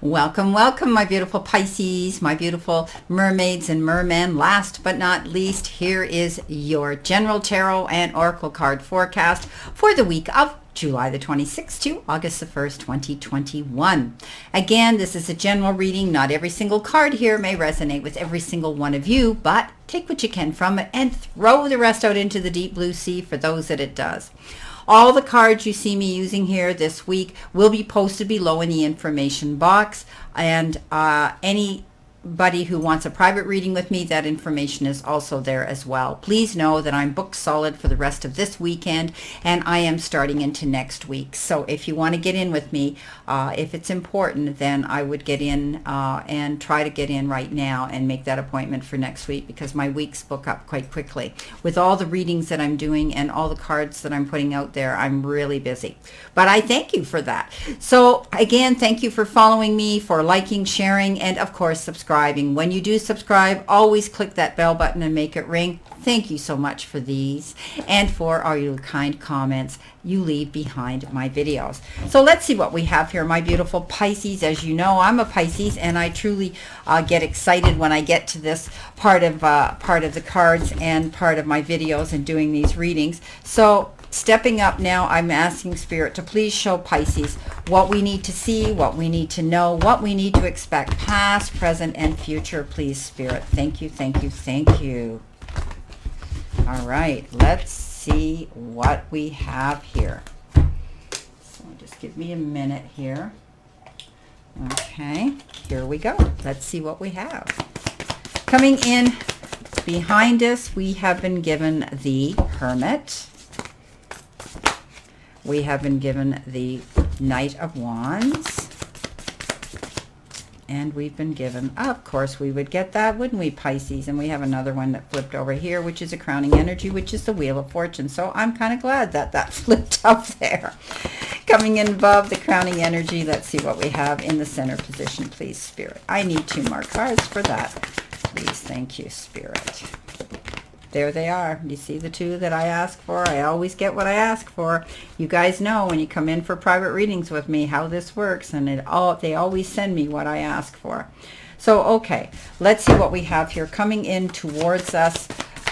Welcome, welcome, my beautiful Pisces, my beautiful mermaids and mermen. Last but not least, here is your general tarot and oracle card forecast for the week of July the 26th to August the 1st, 2021. Again, this is a general reading. Not every single card here may resonate with every single one of you, but take what you can from it and throw the rest out into the deep blue sea for those that it does. All the cards you see me using here this week will be posted below in the information box, and anybody who wants a private reading with me, that information is also there as well. Please know that I'm booked solid for the rest of this weekend, and I am starting into next week. So if you want to get in with me, if it's important, then I would get in and try to get in right now and make that appointment for next week, because my weeks book up quite quickly. With all the readings that I'm doing and all the cards that I'm putting out there, I'm really busy. But I thank you for that. So again, thank you for following me, for liking, sharing, and of course subscribing. When you do subscribe, always click that bell button and make it ring. Thank you so much for these and for all your kind comments you leave behind my videos. So let's see what we have here, my beautiful Pisces. As you know, I'm a Pisces, and I truly get excited when I get to this part of the cards and part of my videos and doing these readings. So stepping up now, I'm asking Spirit to please show Pisces what we need to see, what we need to know, what we need to expect, past, present, and future. Please, Spirit. Thank you, thank you, thank you. All right, let's see what we have here. So just give me a minute here. Okay, here we go. Let's see what we have. Coming in behind us, we have been given the Hermit. We have been given the Knight of Wands. And we've been given, of course, we would get that, wouldn't we, Pisces? And we have another one that flipped over here, which is a crowning energy, which is the Wheel of Fortune. So I'm kind of glad that that flipped up there. Coming in above the crowning energy, let's see what we have in the center position, please, Spirit. I need 2 more cards for that. Please, thank you, Spirit. There they are. You see the 2 that I ask for? I always get what I ask for. You guys know when you come in for private readings with me how this works, and they always send me what I ask for. So, okay, let's see what we have here coming in towards us,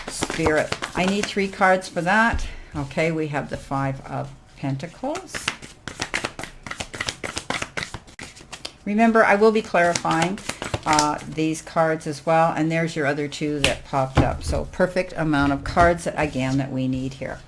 Spirit. I need 3 cards for that. Okay, we have the 5 of Pentacles. Remember, I will be clarifying these cards as well, and there's your other 2 that popped up. So perfect amount of cards again that we need here.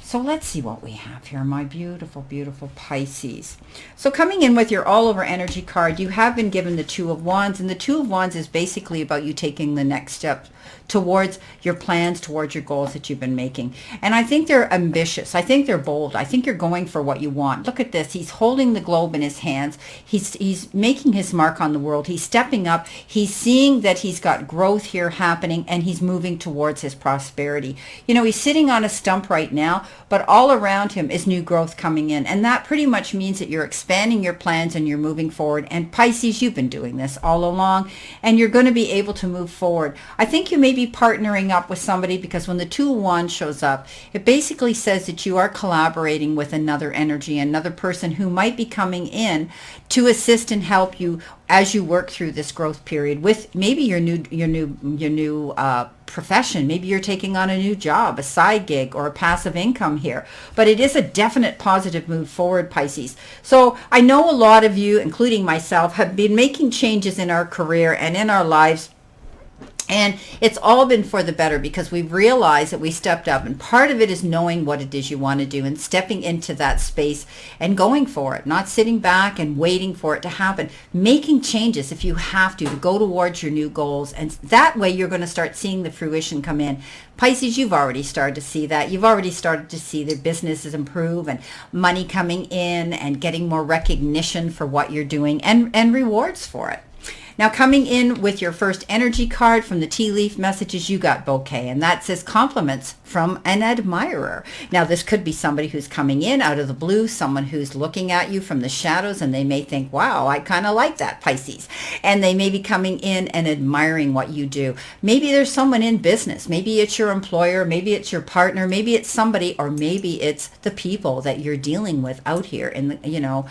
So let's see what we have here, my beautiful, beautiful Pisces. So coming in with your all over energy card, you have been given the 2 of Wands, and the 2 of Wands is basically about you taking the next step towards your plans, towards your goals that you've been making. And I think they're ambitious. I think they're bold. I think you're going for what you want. Look at this. He's holding the globe in his hands. He's making his mark on the world. He's stepping up. He's seeing that he's got growth here happening, and he's moving towards his prosperity. You know, he's sitting on a stump right now, but all around him is new growth coming in. And that pretty much means that you're expanding your plans and you're moving forward. And Pisces, you've been doing this all along, and you're going to be able to move forward. I think you may be partnering up with somebody, because when the 2 of Wands shows up, it basically says that you are collaborating with another energy, another person who might be coming in to assist and help you as you work through this growth period with maybe your new profession. Maybe you're taking on a new job, a side gig, or a passive income here. But it is a definite positive move forward, Pisces. So I know a lot of you, including myself, have been making changes in our career and in our lives. And it's all been for the better, because we've realized that we stepped up, and part of it is knowing what it is you want to do and stepping into that space and going for it, not sitting back and waiting for it to happen, making changes if you have to go towards your new goals. And that way you're going to start seeing the fruition come in. Pisces, you've already started to see that. You've already started to see the businesses improve and money coming in and getting more recognition for what you're doing and rewards for it. Now, coming in with your first energy card from the tea leaf messages, you got bouquet, and that says compliments from an admirer. Now, this could be somebody who's coming in out of the blue, someone who's looking at you from the shadows, and they may think, wow, I kind of like that, Pisces. And they may be coming in and admiring what you do. Maybe there's someone in business. Maybe it's your employer. Maybe it's your partner. Maybe it's somebody, or maybe it's the people that you're dealing with out here in the,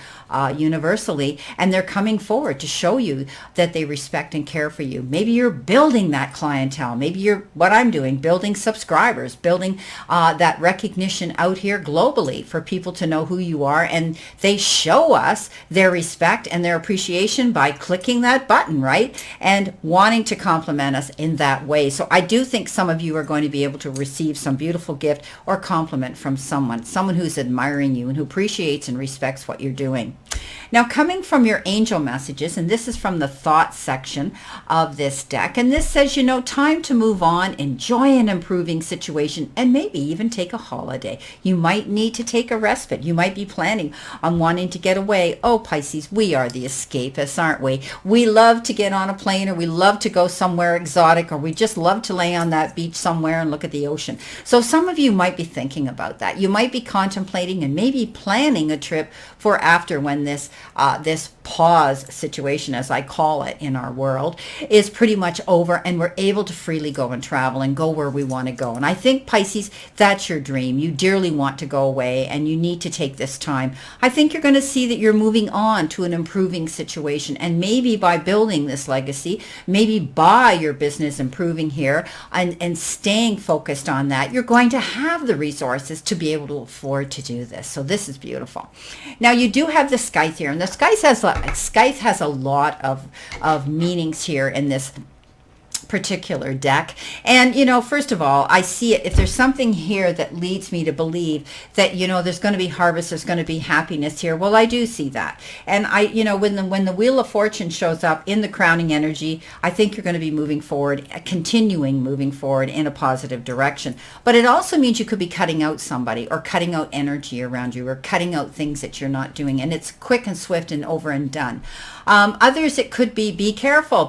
universally, and they're coming forward to show you that they respect and care for you. Maybe you're building that clientele. Maybe you're, what I'm doing, building subscribers, building that recognition out here globally for people to know who you are, and they show us their respect and their appreciation by clicking that button, right? And wanting to compliment us in that way. So I do think some of you are going to be able to receive some beautiful gift or compliment from someone who's admiring you and who appreciates and respects what you're doing. Now, coming from your angel messages, and this is from the thoughts section of this deck, and this says, time to move on, enjoy an improving situation, and maybe even take a holiday. You might need to take a respite. You might be planning on wanting to get away. Oh, Pisces, we are the escapists, aren't we? We love to get on a plane, or we love to go somewhere exotic, or we just love to lay on that beach somewhere and look at the ocean. So some of you might be thinking about that. You might be contemplating and maybe planning a trip for after when this pause situation, as I call it in our world, is pretty much over, and we're able to freely go and travel and go where we want to go. And I think, Pisces, that's your dream. You dearly want to go away, and you need to take this time. I think you're going to see that you're moving on to an improving situation, and maybe by building this legacy, maybe by your business improving here and staying focused on that, you're going to have the resources to be able to afford to do this. So this is beautiful. Now, you do have the scythe here, and the scythe has a lot of meanings here in this particular deck. And first of all, I see it, if there's something here that leads me to believe that there's going to be harvest, there's going to be happiness here, well, I do see that. And I when the Wheel of Fortune shows up in the crowning energy, I think you're going to be moving forward, continuing moving forward in a positive direction. But it also means you could be cutting out somebody, or cutting out energy around you, or cutting out things that you're not doing, and it's quick and swift and over and done. Others, it could be careful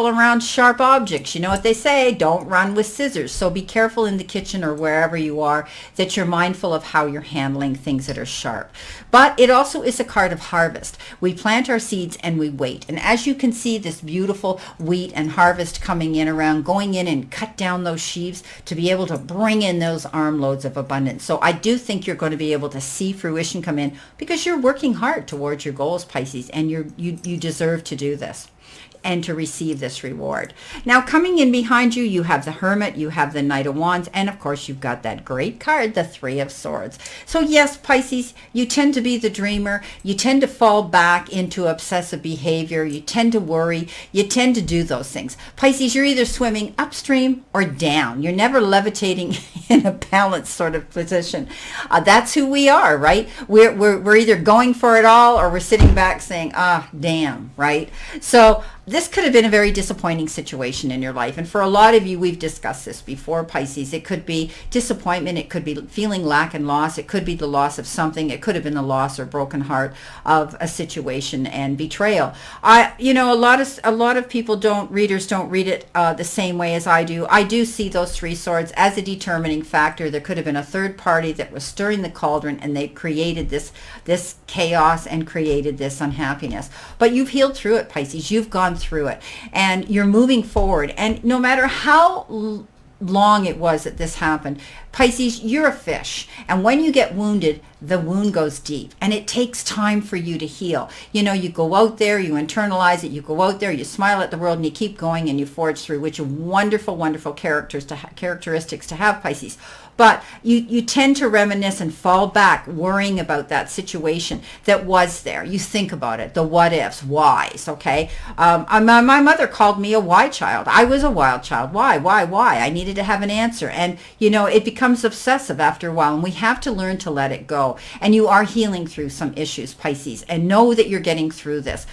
around sharp objects. You know what they say, don't run with scissors. So be careful in the kitchen or wherever you are, that you're mindful of how you're handling things that are sharp. But it also is a card of harvest. We plant our seeds and we wait. And as you can see, this beautiful wheat and harvest coming in around, going in and cut down those sheaves to be able to bring in those armloads of abundance. So I do think you're going to be able to see fruition come in, because you're working hard towards your goals, Pisces, and you deserve to do this and to receive this reward. Now, coming in behind you, you have the Hermit, you have the Knight of Wands, and of course you've got that great card, the Three of Swords. So yes, Pisces, you tend to be the dreamer. You tend to fall back into obsessive behavior. You tend to worry. You tend to do those things. Pisces, you're either swimming upstream or down. You're never levitating in a balanced sort of position. That's who we are, right? We're either going for it all, or we're sitting back saying, damn, right? So this could have been a very disappointing situation in your life. And for a lot of you, we've discussed this before, Pisces. It could be disappointment. It could be feeling lack and loss. It could be the loss of something. It could have been the loss or broken heart of a situation and betrayal. A lot of people readers don't read it the same way as I do. I do see those three swords as a determining factor. There could have been a third party that was stirring the cauldron, and they created this chaos and created this unhappiness. But you've healed through it, Pisces. You've gone through it, and you're moving forward. And no matter how long it was that this happened, Pisces, you're a fish, and when you get wounded, the wound goes deep, and it takes time for you to heal. You go out there, you internalize it, you go out there, you smile at the world, and you keep going, and you forge through, which are wonderful, wonderful characteristics to have, Pisces. But you tend to reminisce and fall back worrying about that situation that was there. You think about it, the what ifs, whys, okay? My mother called me a why child. I was a wild child. Why? I needed to have an answer. And, it becomes obsessive after a while, and we have to learn to let it go. And you are healing through some issues, Pisces, and know that you're getting through this.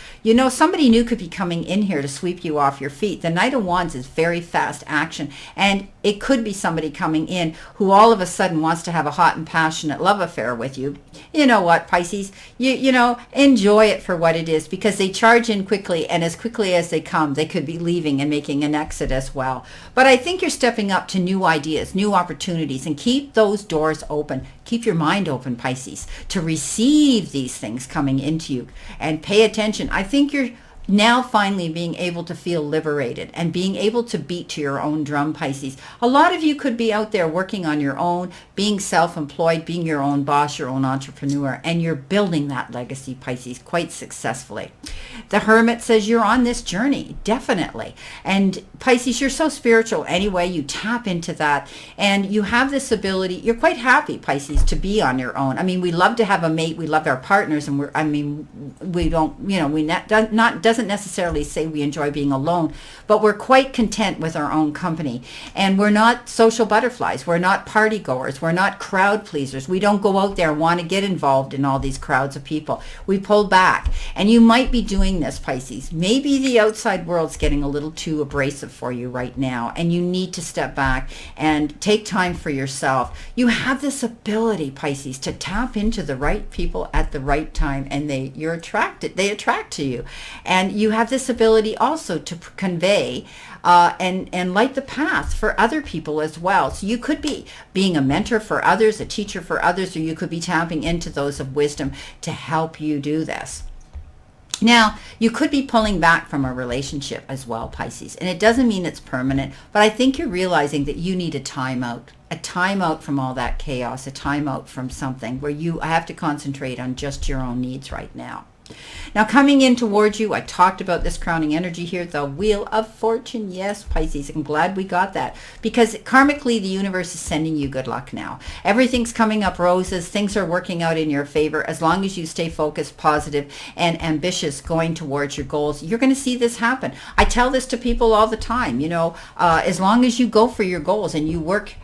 Somebody new could be coming in here to sweep you off your feet. The Knight of Wands is very fast action, and it could be somebody coming in who all of a sudden wants to have a hot and passionate love affair with you, you know what, Pisces, you know, enjoy it for what it is, because they charge in quickly, and as quickly as they come, they could be leaving and making an exit as well. But I think you're stepping up to new ideas, new opportunities, and keep those doors open. Keep your mind open, Pisces, to receive these things coming into you, and pay attention. I think you're now finally being able to feel liberated and being able to beat to your own drum, Pisces. A lot of you could be out there working on your own, being self-employed, being your own boss, your own entrepreneur, and you're building that legacy, Pisces, quite successfully. The Hermit says you're on this journey, definitely. And Pisces, you're so spiritual anyway. You tap into that, and you have this ability. You're quite happy, Pisces, to be on your own. I mean, we love to have a mate. We love our partners, and we don't, you know, doesn't necessarily say we enjoy being alone, but we're quite content with our own company. And we're not social butterflies. We're not party goers. We're not crowd pleasers. We don't go out there and want to get involved in all these crowds of people. We pull back. And you might be doing this, Pisces. Maybe the outside world's getting a little too abrasive for you right now, and you need to step back and take time for yourself. You have this ability, Pisces, to tap into the right people at the right time, and they attract to you. And you have this ability also to convey and light the path for other people as well. So you could be being a mentor for others, a teacher for others, or you could be tapping into those of wisdom to help you do this. Now, you could be pulling back from a relationship as well, Pisces, and it doesn't mean it's permanent, but I think you're realizing that you need a timeout from all that chaos, a timeout from something where you have to concentrate on just your own needs right now. Now, coming in towards you, I talked about this crowning energy here, the Wheel of Fortune. Yes, Pisces, I'm glad we got that, because karmically the universe is sending you good luck now. Everything's coming up roses. Things are working out in your favor. As long as you stay focused, positive, and ambitious going towards your goals, you're going to see this happen. I tell this to people all the time, you know, as long as you go for your goals and you work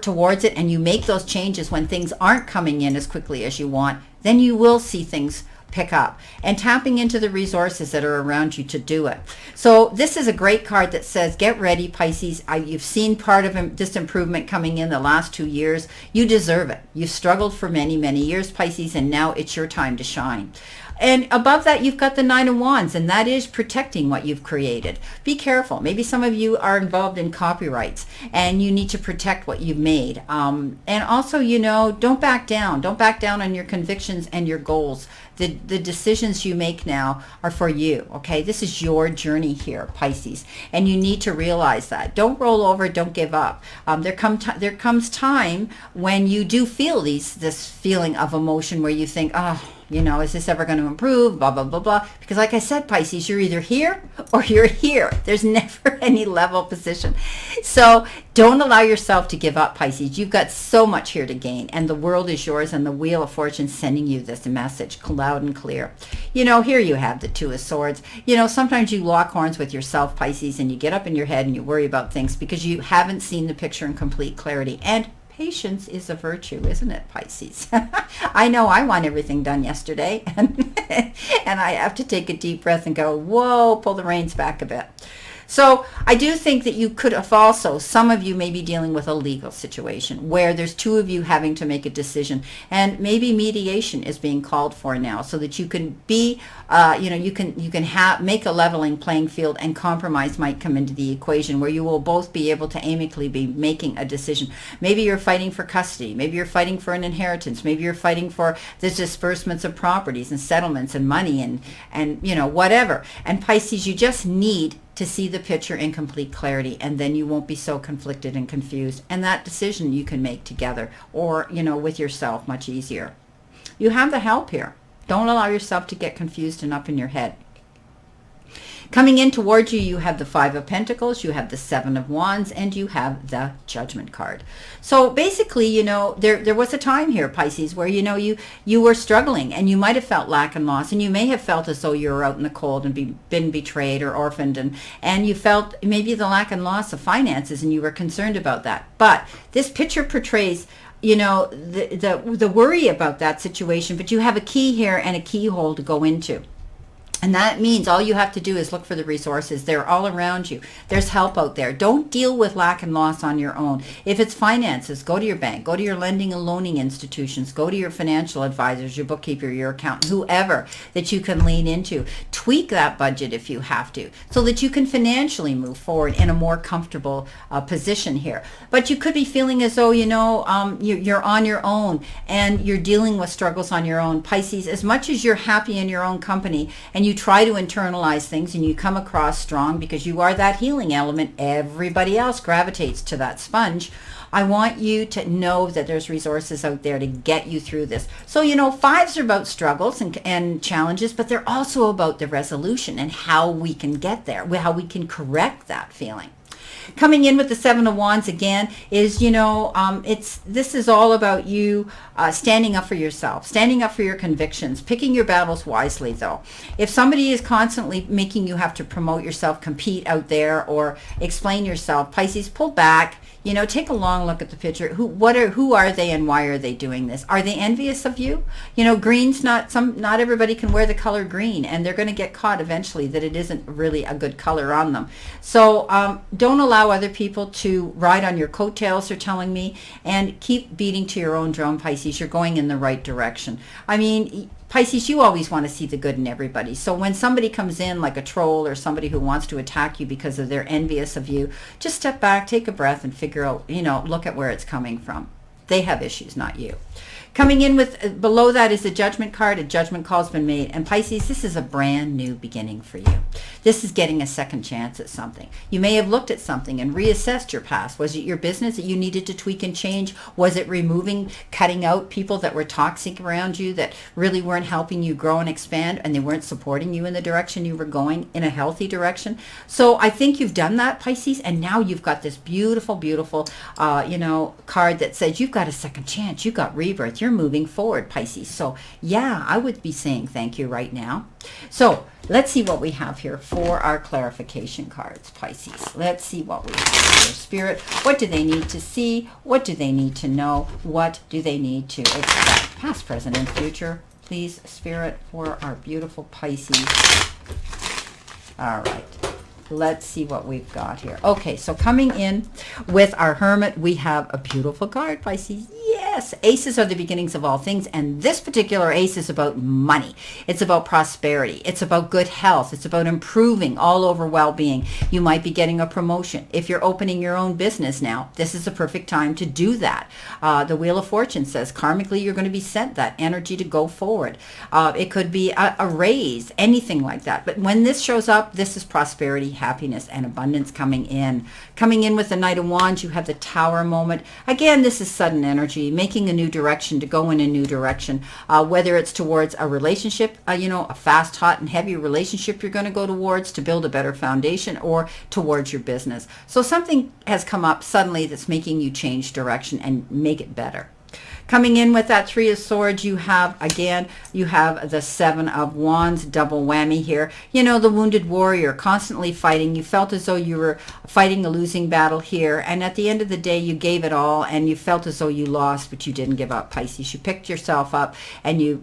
towards it, and you make those changes when things aren't coming in as quickly as you want, then you will see things pick up, and tapping into the resources that are around you to do it. So this is a great card that says, get ready, Pisces. You've seen part of this improvement coming in the last 2 years. You deserve it. You've struggled for many, many years, Pisces, and now it's your time to shine. And above that, you've got the Nine of Wands, and that is protecting what you've created. Be careful. Maybe some of you are involved in copyrights, and you need to protect what you've made. And also, you know, don't back down. Don't back down on your convictions and your goals. The decisions you make now are for you, okay? This is your journey here, Pisces, and you need to realize that. Don't roll over. Don't give up. There comes time when you do feel this feeling of emotion where you think, oh, you know, is this ever going to improve? Blah, blah, blah, blah. Because like I said, Pisces, you're either here or you're here. There's never any level position. So don't allow yourself to give up, Pisces. You've got so much here to gain, and the world is yours, and the Wheel of Fortune sending you this message loud and clear. You know, here you have the Two of Swords. You know, sometimes you lock horns with yourself, Pisces, and you get up in your head and you worry about things because you haven't seen the picture in complete clarity. And patience is a virtue, isn't it, Pisces? I know I want everything done yesterday, and I have to take a deep breath and go, whoa, pull the reins back a bit. So I do think that you could have also, some of you may be dealing with a legal situation where there's two of you having to make a decision, and maybe mediation is being called for now so that you can be, you can make a leveling playing field, and compromise might come into the equation where you will both be able to amicably be making a decision. Maybe you're fighting for custody. Maybe you're fighting for an inheritance. Maybe you're fighting for the disbursements of properties and settlements and money and you know, whatever. And Pisces, you just need to see the picture in complete clarity, and then you won't be so conflicted and confused, and that decision you can make together or, you know, with yourself much easier. You have the help here. Don't allow yourself to get confused and up in your head. Coming in towards you, you have the Five of Pentacles, you have the Seven of Wands, and you have the Judgment card. So basically, you know, there was a time here, Pisces, where, you know, you were struggling, and you might have felt lack and loss, and you may have felt as though you were out in the cold and been betrayed or orphaned, and you felt maybe the lack and loss of finances, and you were concerned about that. But this picture portrays, you know, the worry about that situation, but you have a key here and a keyhole to go into. And that means all you have to do is look for the resources. They're all around you. There's help out there. Don't deal with lack and loss on your own. If it's finances, go to your bank, go to your lending and loaning institutions, go to your financial advisors, your bookkeeper, your accountant, whoever that you can lean into. Tweak that budget if you have to, so that you can financially move forward in a more comfortable position here. But you could be feeling as though, you're on your own and you're dealing with struggles on your own. Pisces, as much as you're happy in your own company and you try to internalize things and you come across strong because you are that healing element, everybody else gravitates to that sponge. I want you to know that there's resources out there to get you through this. So, fives are about struggles and challenges, but they're also about the resolution and how we can get there, how we can correct that feeling. Coming in with the Seven of Wands again is, this is all about you standing up for yourself, standing up for your convictions, picking your battles wisely though. If somebody is constantly making you have to promote yourself, compete out there, or explain yourself, Pisces, pull back. Take a long look at the picture. Who are they and why are they doing this? Are they envious of you? Green's not everybody can wear the color green, and they're going to get caught eventually that it isn't really a good color on them. So don't allow other people to ride on your coattails, they're telling me, and keep beating to your own drum, Pisces. You're going in the right direction. I mean, Pisces, you always want to see the good in everybody. So when somebody comes in like a troll or somebody who wants to attack you because of they're envious of you, just step back, take a breath, and figure out, look at where it's coming from. They have issues, not you. Coming in with, below that is the Judgment card. A judgment call's been made. And Pisces, this is a brand new beginning for you. This is getting a second chance at something. You may have looked at something and reassessed your past. Was it your business that you needed to tweak and change? Was it cutting out people that were toxic around you that really weren't helping you grow and expand, and they weren't supporting you in the direction you were going, in a healthy direction? So I think you've done that, Pisces, and now you've got this beautiful, beautiful, card that says you've got a second chance. You've got rebirth. You're moving forward, Pisces. So yeah, I would be saying thank you right now. So let's see what we have here for our clarification cards, Pisces. Let's see what we have here. Spirit, what do they need to see? What do they need to know? What do they need to expect? Past, present, and future, please, Spirit, for our beautiful Pisces. All right. Let's see what we've got here. Okay, so coming in with our Hermit, we have a beautiful card, Pisces. Yes, aces are the beginnings of all things, and this particular ace is about money. It's about prosperity. It's about good health. It's about improving all over well-being. You might be getting a promotion. If you're opening your own business now, this is the perfect time to do that. The Wheel of Fortune says karmically you're going to be sent that energy to go forward. It could be a raise, anything like that. But when this shows up, this is prosperity, happiness, and abundance coming in. Coming in with the Knight of Wands, you have the Tower moment. Again, this is sudden energy, making a new direction, to go in a new direction, whether it's towards a relationship, a fast, hot, and heavy relationship you're going to go towards to build a better foundation, or towards your business. So something has come up suddenly that's making you change direction and make it better. Coming in with that Three of Swords, you have the Seven of Wands, double whammy here. The wounded warrior, constantly fighting. You felt as though you were fighting a losing battle here, and at the end of the day, you gave it all, and you felt as though you lost, but you didn't give up, Pisces. You picked yourself up, and you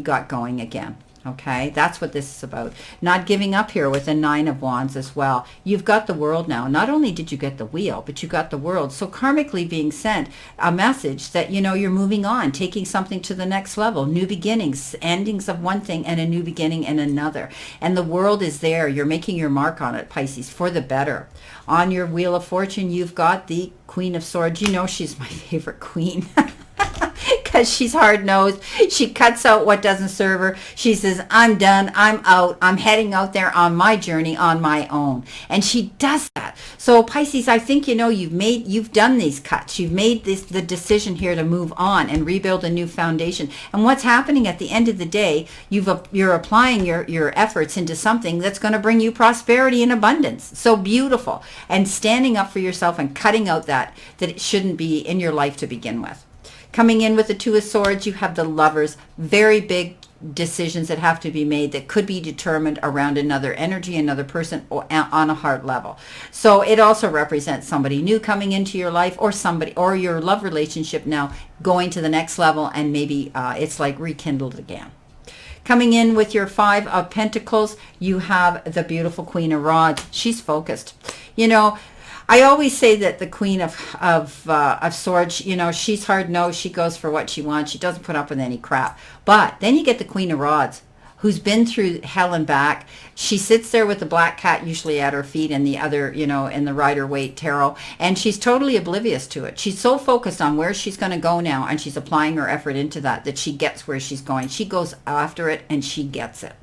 got going again. Okay, that's what this is about. Not giving up here with the Nine of Wands as well. You've got the World now. Not only did you get the Wheel, but you got the World. So karmically being sent a message that, you're moving on, taking something to the next level, new beginnings, endings of one thing and a new beginning in another. And the World is there. You're making your mark on it, Pisces, for the better. On your Wheel of Fortune, you've got the Queen of Swords. She's my favorite queen. Because she's hard-nosed. She cuts out what doesn't serve her. She says, I'm done. I'm out. I'm heading out there on my journey on my own. And she does that. So Pisces, I think, you've done these cuts. You've made the decision here to move on and rebuild a new foundation. And what's happening at the end of the day, you're applying your efforts into something that's going to bring you prosperity and abundance. So beautiful. And standing up for yourself and cutting out that it shouldn't be in your life to begin with. Coming in with the Two of Swords, you have the Lovers. Very big decisions that have to be made that could be determined around another energy, another person, or on a heart level. So it also represents somebody new coming into your life, or your love relationship now going to the next level, and maybe it's like rekindled again. Coming in with your 5 of Pentacles, you have the beautiful Queen of Rods. She's focused. You know, I always say that the Queen of Swords, you know, she's hard-nosed. She goes for what she wants. She doesn't put up with any crap. But then you get the Queen of Rods, who's been through hell and back. She sits there with the black cat usually at her feet and the other, you know, in the Rider-Waite tarot, and she's totally oblivious to it. She's so focused on where she's going to go now, and she's applying her effort into that she gets where she's going. She goes after it, and she gets it.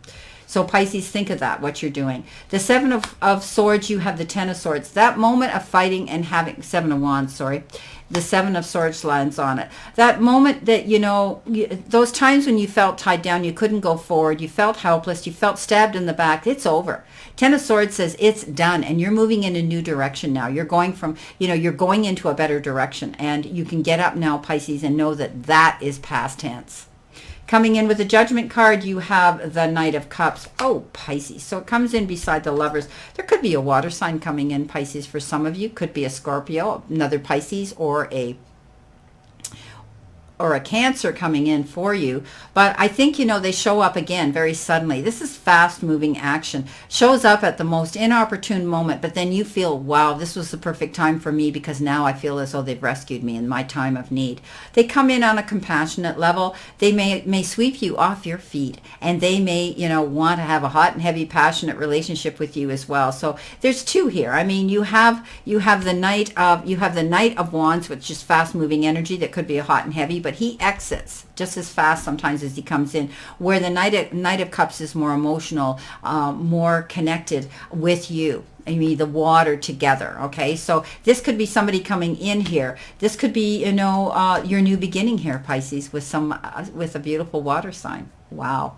So Pisces, think of that, what you're doing. The 7 of Swords, you have the 10 of Swords. That moment of fighting and having, 7 of Wands, sorry. The 7 of Swords lands on it. That moment that, you know, those times when you felt tied down, you couldn't go forward, you felt helpless, you felt stabbed in the back, it's over. 10 of Swords says it's done, and you're moving in a new direction now. You're going from, you know, you're going into a better direction, and you can get up now, Pisces, and know that that is past tense. Coming in with the Judgment card, you have the Knight of Cups. Oh, Pisces. So it comes in beside the Lovers. There could be a water sign coming in, Pisces, for some of you. Could be a Scorpio, another Pisces, or a Cancer coming in for you. But I think, you know, they show up again very suddenly. This is fast moving action. Shows up at the most inopportune moment, but then you feel, wow, this was the perfect time for me, because now I feel as though they've rescued me in my time of need. They come in on a compassionate level. They may sweep you off your feet, and they may, you know, want to have a hot and heavy passionate relationship with you as well. So there's 2 here. I mean, you have the Knight of Wands, which is fast moving energy that could be a hot and heavy, but he exits just as fast sometimes as he comes in, where the Knight of Cups is more emotional, more connected with you. I mean, the water together. Okay, so this could be somebody coming in here. This could be, you know, your new beginning here, Pisces, with a beautiful water sign. Wow.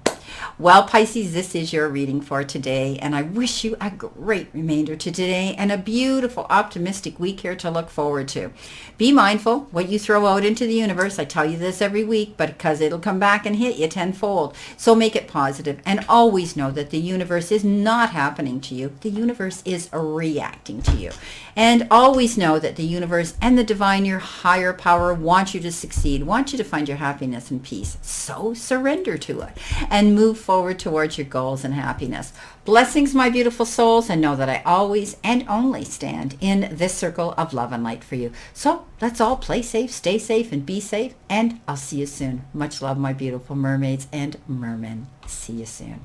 Well, Pisces, this is your reading for today, and I wish you a great remainder to today and a beautiful, optimistic week here to look forward to. Be mindful what you throw out into the universe. I tell you this every week, but because it'll come back and hit you tenfold. So make it positive, and always know that the universe is not happening to you. The universe is reacting to you. And always know that the universe and the divine, your higher power, want you to succeed, want you to find your happiness and peace. So surrender to it and move forward towards your goals and happiness. Blessings, my beautiful souls, and know that I always and only stand in this circle of love and light for you. So let's all play safe, stay safe, and be safe, and I'll see you soon. Much love, my beautiful mermaids and mermen. See you soon.